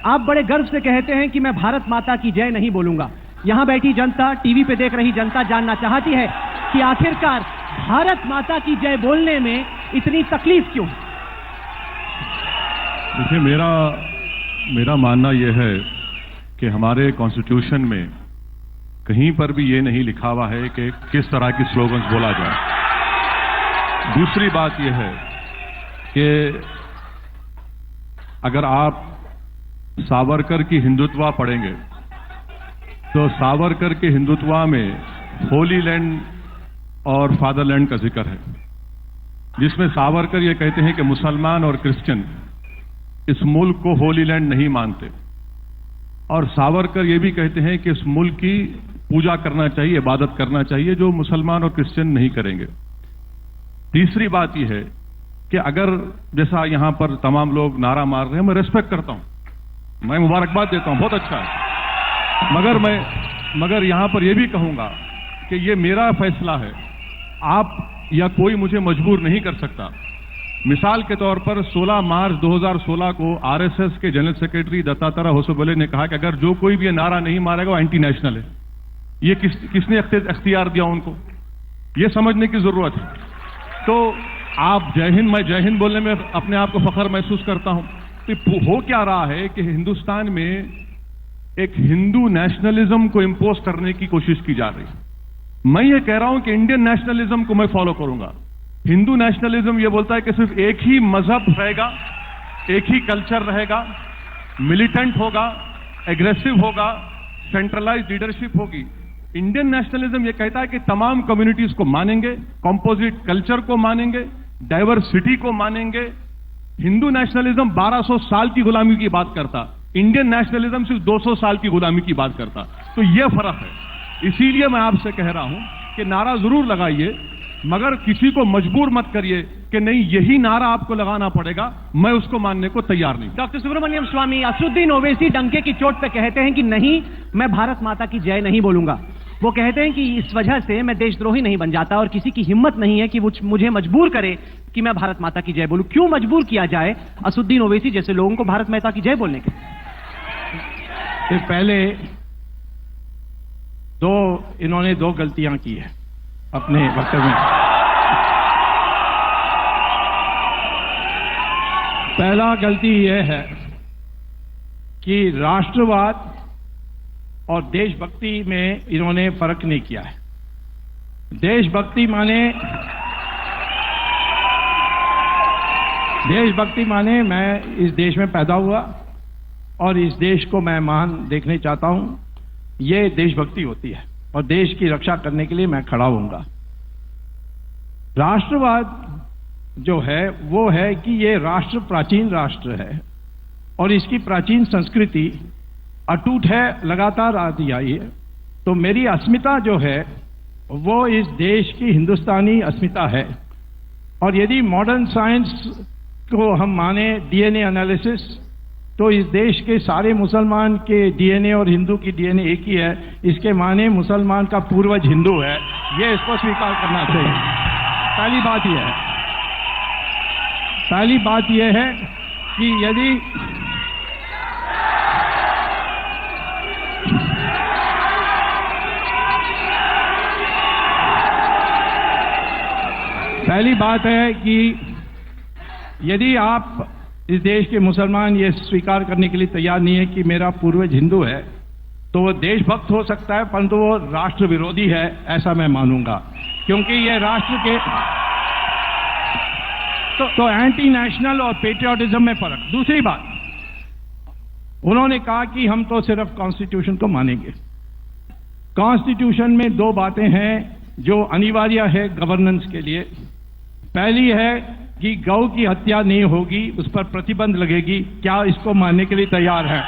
आप बड़े गर्व से कहते हैं कि मैं भारत माता की जय नहीं बोलूंगा। यहां बैठी जनता, टीवी पे देख रही जनता जानना चाहती है कि आखिरकार भारत माता की जय बोलने में इतनी तकलीफ क्यों? देखिए, मेरा मानना यह है कि हमारे कॉन्स्टिट्यूशन में कहीं पर भी ये नहीं लिखा हुआ है कि किस तरह की स्लोगन्स बोला जाए। दूसरी बात यह है कि अगर आप सावरकर की हिंदुत्व पढ़ेंगे तो सावरकर के हिंदुत्व में होली लैंड और फादरलैंड का जिक्र है, जिसमें सावरकर ये कहते हैं कि मुसलमान और क्रिश्चियन इस मुल्क को होली लैंड नहीं मानते, और सावरकर ये भी कहते हैं कि इस मुल्क की पूजा करना चाहिए, इबादत करना चाहिए, जो मुसलमान और क्रिश्चियन नहीं करेंगे। तीसरी बात यह है कि अगर जैसा यहां पर तमाम लोग नारा मार रहे हैं, मैं रेस्पेक्ट करता हूं, मैं मुबारकबाद देता हूं, बहुत अच्छा है, मगर यहां पर यह भी कहूंगा कि यह मेरा फैसला है, आप या कोई मुझे मजबूर नहीं कर सकता। मिसाल के तौर पर 16 मार्च 2016 को आरएसएस के जनरल सेक्रेटरी दत्तात्रेय होसबले ने कहा कि अगर जो कोई भी ये नारा नहीं मारेगा वो एंटी नेशनल है। ये किसने अख्तियार दिया उनको? ये समझने की जरूरत है। तो आप जय हिंद, मैं जय हिंद बोलने में अपने आप को फख्र महसूस करता हूं। तो हो क्या रहा है कि हिंदुस्तान में एक हिंदू नेशनलिज्म को इंपोज करने की कोशिश की जा रही है। मैं ये कह रहा हूं कि इंडियन नेशनलिज्म को मैं फॉलो करूंगा। हिंदू नेशनलिज्म ये बोलता है कि सिर्फ एक ही मजहब रहेगा, एक ही कल्चर रहेगा, मिलिटेंट होगा, एग्रेसिव होगा, सेंट्रलाइज्ड लीडरशिप होगी। इंडियन नेशनलिज्म ये कहता है कि तमाम कम्युनिटीज को मानेंगे, कॉम्पोजिट कल्चर को मानेंगे, डाइवर्सिटी को मानेंगे। हिंदू नेशनलिज्म 1200 साल की गुलामी की बात करता, इंडियन नेशनलिज्म सिर्फ 200 साल की गुलामी की बात करता। तो यह फर्क है। इसीलिए मैं आपसे कह रहा हूं कि नारा जरूर लगाइए, मगर किसी को मजबूर मत करिए कि नहीं यही नारा आपको लगाना पड़ेगा, मैं उसको मानने को तैयार नहीं। डॉक्टर सुब्रमण्यम स्वामी, असदुद्दीन ओवैसी डंके की चोट पे कहते हैं कि नहीं, मैं भारत माता की जय नहीं बोलूंगा। वो कहते हैं कि इस वजह से मैं देशद्रोही नहीं बन जाता और किसी की हिम्मत नहीं है कि वो मुझे मजबूर करे कि मैं भारत माता की जय बोलूं। क्यों मजबूर किया जाए असदुद्दीन ओवैसी जैसे लोगों को भारत माता की जय बोलने के? पहले इन्होंने दो गलतियां की है अपने वक्तव्य में। पहला गलती यह है कि राष्ट्रवाद और देशभक्ति में इन्होंने फर्क नहीं किया है। देशभक्ति माने मैं इस देश में पैदा हुआ और इस देश को मैं महान देखने चाहता हूं, ये देशभक्ति होती है और देश की रक्षा करने के लिए मैं खड़ा होऊंगा। राष्ट्रवाद जो है वो है कि ये राष्ट्र प्राचीन राष्ट्र है और इसकी प्राचीन संस्कृति अटूट है, लगातार आती आई है। तो मेरी अस्मिता जो है वो इस देश की हिंदुस्तानी अस्मिता है। और यदि मॉडर्न साइंस को हम माने, डीएनए एनालिसिस, तो इस देश के सारे मुसलमान के डीएनए और हिंदू की डीएनए एक ही है। इसके माने मुसलमान का पूर्वज हिंदू है, ये इसको स्वीकार करना चाहिए। पहली बात यह है कि यदि पहली बात है कि यदि आप इस देश के मुसलमान ये स्वीकार करने के लिए तैयार नहीं है कि मेरा पूर्वज हिंदू है, तो वो देशभक्त हो सकता है परंतु वो राष्ट्र विरोधी है, ऐसा मैं मानूंगा। क्योंकि ये राष्ट्र के तो एंटी नेशनल और पेट्रियोटिज्म में फर्क। दूसरी बात, उन्होंने कहा कि हम तो सिर्फ कॉन्स्टिट्यूशन को मानेंगे। कॉन्स्टिट्यूशन में दो बातें हैं जो अनिवार्य है गवर्नेंस के लिए। पहली है कि गौ की हत्या नहीं होगी, उस पर प्रतिबंध लगेगी। क्या इसको मानने के लिए तैयार है?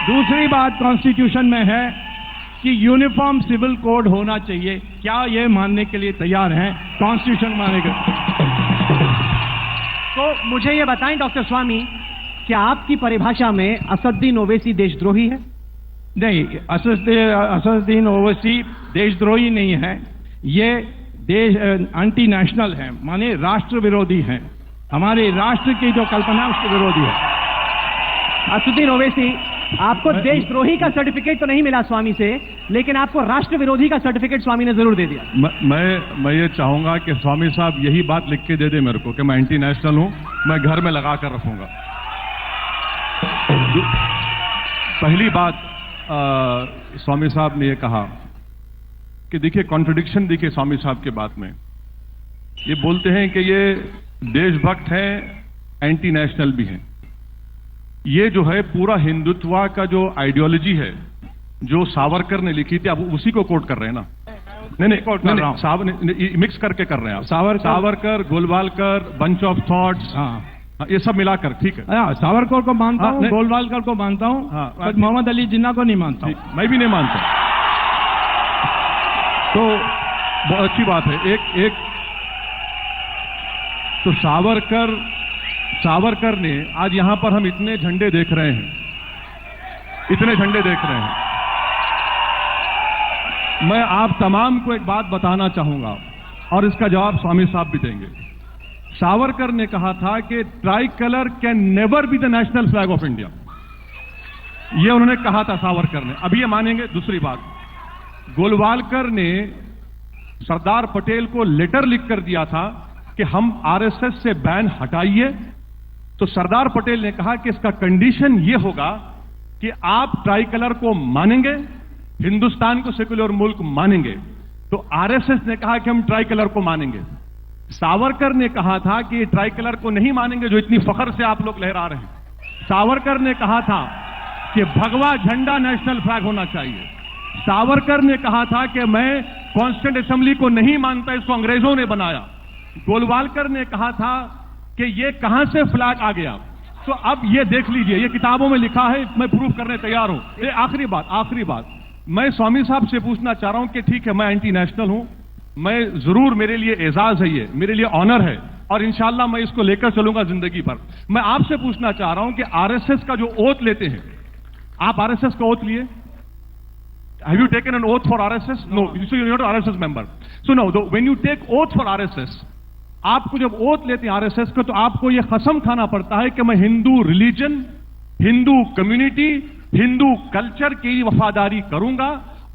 दूसरी बात कॉन्स्टिट्यूशन में है कि यूनिफॉर्म सिविल कोड होना चाहिए। क्या यह मानने के लिए तैयार हैं? कॉन्स्टिट्यूशन मानेगा। तो मुझे यह बताएं डॉक्टर स्वामी, क्या आपकी परिभाषा में असदुद्दीन ओवैसी देशद्रोही है? नहीं, असदुद्दीन ओवैसी देशद्रोही नहीं है, ये देश एंटी नेशनल है, माने राष्ट्र विरोधी हैं। हमारे राष्ट्र की जो कल्पना है उसके विरोधी है। असदुद्दीन ओवैसी, आपको देशद्रोही का सर्टिफिकेट तो नहीं मिला स्वामी से, लेकिन आपको राष्ट्र विरोधी का सर्टिफिकेट स्वामी ने जरूर दे दिया। मैं ये चाहूंगा कि स्वामी साहब यही बात लिख के दे दे मेरे को कि मैं एंटी नेशनल हूं, मैं घर में लगा कर रखूंगा। पहली बात, स्वामी साहब ने ये कहा कि देखिए कॉन्ट्रडिक्शन देखिए स्वामी साहब के बात में। ये बोलते हैं कि ये देशभक्त हैं, एंटी नेशनल भी हैं। ये जो है पूरा हिंदुत्व का जो आइडियोलॉजी है जो सावरकर ने लिखी थी, अब उसी को कोट कर रहे हैं ना? नहीं, कोट कर रहा हूं, मिक्स करके कर रहे हैं आप। Savarkar, Golwalkar, bunch of thoughts, ये सब मिलाकर, ठीक है। सावरकर को मानता हूं, गोलवालकर को मानता हूं, पर मोहम्मद अली जिन्ना को नहीं मानता हूं। मैं भी नहीं मानता। तो बहुत अच्छी बात है। एक तो सावरकर ने, आज यहां पर हम इतने झंडे देख रहे हैं, इतने झंडे देख रहे हैं। मैं आप तमाम को एक बात बताना चाहूंगा और इसका जवाब स्वामी साहब भी देंगे। सावरकर ने कहा था कि try colour can never be the national flag of India. यह उन्होंने कहा था सावरकर ने, अभी ये मानेंगे। दूसरी बात, गोलवालकर ने सरदार पटेल को लेटर लिखकर दिया था कि हम आरएसएस से बैन हटाइए। तो सरदार पटेल ने कहा कि इसका कंडीशन यह होगा कि आप ट्राई कलर को मानेंगे, हिंदुस्तान को सेक्युलर मुल्क मानेंगे। तो आरएसएस ने कहा कि हम ट्राई कलर को मानेंगे। सावरकर ने कहा था कि ट्राई कलर को नहीं मानेंगे जो इतनी फख्र से आप लोग लहरा रहे हैं। सावरकर ने कहा था कि भगवा झंडा नेशनल फ्लैग होना चाहिए। सावरकर ने कहा था कि मैं कॉन्स्टिट्यूंट असेंबली को नहीं मानता, इसको अंग्रेजों ने बनाया। गोलवालकर ने कहा था कि ये कहां से फ्लैग आ गया। तो अब ये देख लीजिए, ये किताबों में लिखा है, मैं प्रूफ करने तैयार हूं। ये आखिरी बात मैं स्वामी साहब से पूछना चाह रहा हूं कि ठीक है, मैं एंटी नेशनल हूं, मैं जरूर, मेरे लिए एजाज है, ये मेरे लिए ऑनर है और इंशाल्लाह मैं इसको लेकर चलूंगा जिंदगी पर। मैं आपसे पूछना चाह रहा हूं कि आरएसएस का जो ओथ लेते हैं, आप आरएसएस का ओथ लिए? Have you taken an oath for RSS? No, so you're not an RSS member. So no, when you take oath for RSS, आपको जब ओथ लेते हैं आरएसएस को, तो आपको यह कसम खाना पड़ता है कि मैं Hindu religion, Hindu community, Hindu culture की वफादारी करूंगा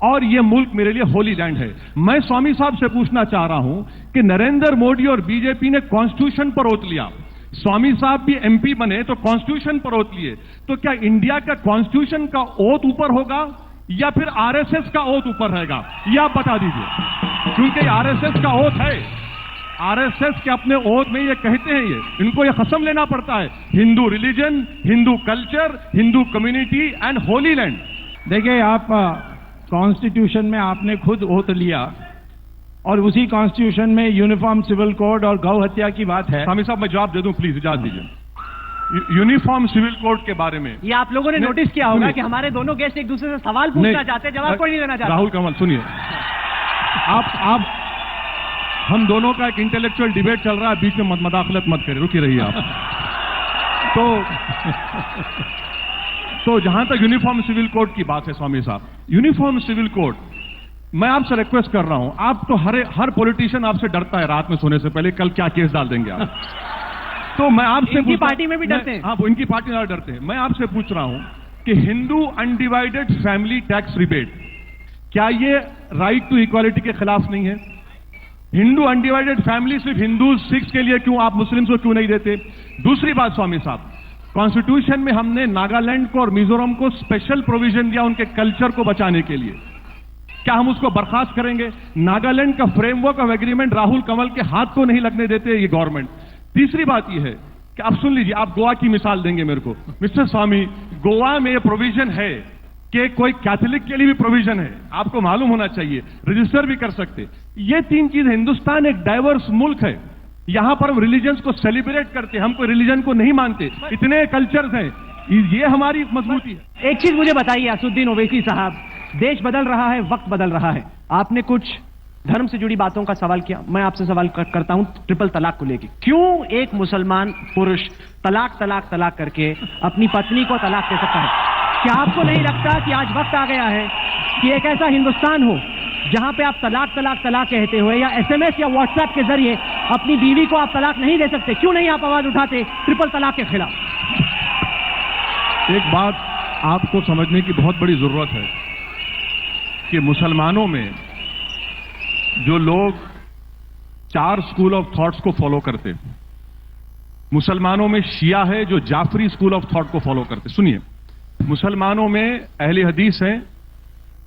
और यह मुल्क मेरे लिए होली लैंड है। मैं स्वामी साहब से पूछना चाह रहा हूं कि नरेंद्र मोदी और बीजेपी ने कॉन्स्टिट्यूशन पर ओथ लिया, स्वामी साहब भी एमपी बने तो कॉन्स्टिट्यूशन पर ओथ लिए, तो क्या इंडिया का कॉन्स्टिट्यूशन का ओथ ऊपर होगा या फिर आरएसएस का ओथ ऊपर रहेगा? यह आप बता दीजिए, क्योंकि आरएसएस का ओथ है। आरएसएस के अपने ओथ में ये कहते हैं, इनको ये कसम लेना पड़ता है, Hindu religion, Hindu culture, Hindu community and Holi land. देखिए, आप कॉन्स्टिट्यूशन में आपने खुद ओथ लिया और उसी कॉन्स्टिट्यूशन में यूनिफॉर्म सिविल कोड और गौ हत्या की बात है। स्वामी साहब, मैं जवाब दे दूं प्लीज, इजाजत दीजिए। यूनिफॉर्म सिविल कोड के बारे में ये आप लोगों ने नोटिस किया होगा कि हमारे दोनों गेस्ट एक दूसरे से सवाल पूछना चाहते हैं, जवाब कोई नहीं देना चाहता। राहुल कंवल, सुनिए, आप हम दोनों का एक इंटेलेक्चुअल डिबेट चल रहा है, बीच में मदाखलत मत करिए, रुकी रहिए आप। तो जहां तक यूनिफॉर्म सिविल कोड की बात है स्वामी साहब, यूनिफॉर्म सिविल कोड, मैं आपसे रिक्वेस्ट कर रहा हूं, आप तो हर पॉलिटिशियन आपसे डरता है रात में सोने से पहले, कल क्या केस डाल देंगे आप। तो मैं आपसे, इनकी पार्टी में भी डरते हैं। हाँ, इनकी पार्टी में डरते हैं। मैं आपसे पूछ रहा हूं कि Hindu undivided family tax rebate, क्या ये राइट टू इक्वालिटी के खिलाफ नहीं है? हिंदू अनडिवाइडेड फैमिली सिर्फ हिंदू सिख्स के लिए क्यों, आप मुस्लिम्स को क्यों नहीं देते? दूसरी बात स्वामी साहब, कॉन्स्टिट्यूशन में हमने नागालैंड को और मिजोरम को स्पेशल प्रोविजन दिया उनके कल्चर को बचाने के लिए, क्या हम उसको बर्खास्त करेंगे? नागालैंड का framework of agreement Rahul Kanwal के हाथ को नहीं लगने देते ये गवर्नमेंट। तीसरी बात यह है कि आप सुन लीजिए, आप गोवा की मिसाल देंगे मेरे को। मिस्टर स्वामी, गोवा में प्रोविजन है कि कोई कैथोलिक के लिए भी प्रोविजन है, आपको मालूम होना चाहिए, रजिस्टर भी कर सकते। ये तीन चीज, हिंदुस्तान एक डाइवर्स मुल्क है, यहां पर हम रिलीजन्स को सेलिब्रेट करते हैं, हम कोई रिलीजन को नहीं मानते, इतने कल्चर्स हैं, ये हमारी मजबूती है। एक चीज मुझे बताइए असदुद्दीन ओवैसी साहब, देश बदल रहा है, वक्त बदल रहा है, आपने कुछ धर्म से जुड़ी बातों का सवाल किया, मैं आपसे सवाल करता हूं ट्रिपल तलाक को लेकर। क्यों एक मुसलमान पुरुष तलाक तलाक तलाक करके अपनी पत्नी को तलाक दे सकता है? क्या आपको नहीं लगता कि आज वक्त आ गया है कि एक ऐसा हिंदुस्तान हो जहां पे आप तलाक तलाक तलाक कहते हुए या एसएमएस या व्हाट्सएप के जरिए अपनी बीवी को आप तलाक नहीं दे सकते? क्यों नहीं आप आवाज उठाते ट्रिपल तलाक के खिलाफ? एक बात आपको समझने की बहुत बड़ी जरूरत है कि मुसलमानों में जो लोग 4 स्कूल ऑफ थॉट्स को फॉलो करते, मुसलमानों में शिया है जो जाफरी स्कूल ऑफ थॉट को फॉलो करते। सुनिए, मुसलमानों में अहले हदीस हैं,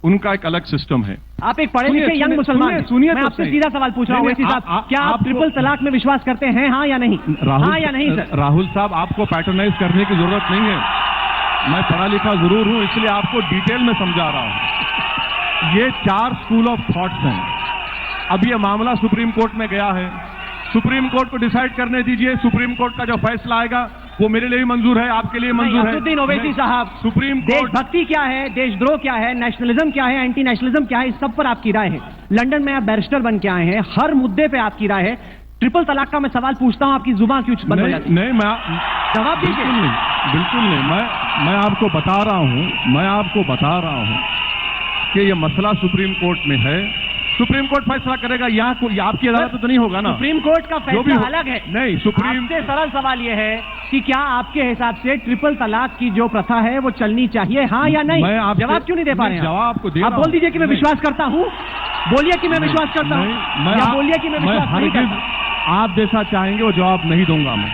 उनका एक अलग सिस्टम है। आप एक पढ़े लिखे यंग मुसलमान हैं। सुनिए मैं तो आपसे सही। सीधा सवाल पूछ रहा हूं ओवैसी साहब, क्या आप ट्रिपल तलाक में विश्वास करते हैं, हाँ या नहीं? हाँ या नहीं सर? राहुल साहब, आपको पैटर्नाइज करने की जरूरत नहीं है। मैं पढ़ा लिखा जरूर हूं, इसलिए आपको डिटेल में समझा रहा हूं। ये 4 स्कूल ऑफ थॉट्स हैं। अब ये मामला सुप्रीम कोर्ट में गया है, सुप्रीम कोर्ट को डिसाइड करने दीजिए। सुप्रीम कोर्ट का जो फैसला आएगा वो मेरे लिए भी मंजूर है, आपके लिए मंजूर है। असदुद्दीन ओवैसी साहब, सुप्रीम कोर्ट, देशभक्ति क्या है, देशद्रोह क्या है, नेशनलिज्म क्या है, एंटी नेशनलिज्म क्या है, इस सब पर आपकी राय है। लंदन में आप बैरिस्टर बन के आए हैं, हर मुद्दे पे आपकी राय है। ट्रिपल तलाक का मैं सवाल पूछता हूं, आपकी जुबान क्यों बंद हो जाती है? नहीं, मैं जवाब दीजिए। बिल्कुल नहीं। मैं आपको बता रहा हूं कि ये मसला सुप्रीम कोर्ट में है। सुप्रीम कोर्ट फैसला करेगा, यहाँ कोई आपकी अदालत तो नहीं होगा ना। सुप्रीम कोर्ट का जो भी फैसला हो- अलग है। नहीं, सुप्रीम आपसे सरल सवाल यह है कि क्या आपके हिसाब से ट्रिपल तलाक की जो प्रथा है वो चलनी चाहिए, हाँ या नहीं? मैं आपसे- जवाब क्यों नहीं दे पा रहे हैं? जवाब आपको दे आप रहा बोल हूं। दीजिए कि मैं नहीं। विश्वास करता हूं, बोलिए कि मैं विश्वास करता हूं, या बोलिए कि मैं विश्वास नहीं हरगिज़ करता। आप जैसा चाहेंगे वो जवाब नहीं दूंगा मैं।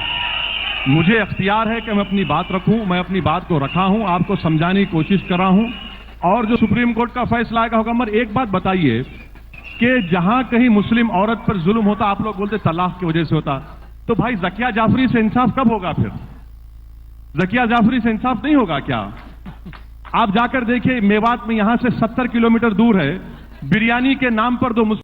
मुझे अख्तियार है कि मैं अपनी बात रखूं, मैं अपनी बात को रखा हूं, आपको समझाने की कोशिश कर रहा हूं, और जो सुप्रीम कोर्ट का फैसला आएगा होगा। मगर एक बात बताइए कि जहां कहीं मुस्लिम औरत पर जुल्म होता, आप लोग बोलते तलाक की वजह से होता, तो भाई ज़किया जाफरी से इंसाफ कब होगा? फिर ज़किया जाफरी से इंसाफ नहीं होगा क्या? आप जाकर देखिए, मेवात में यहां से 70 किलोमीटर दूर है, बिरयानी के नाम पर दो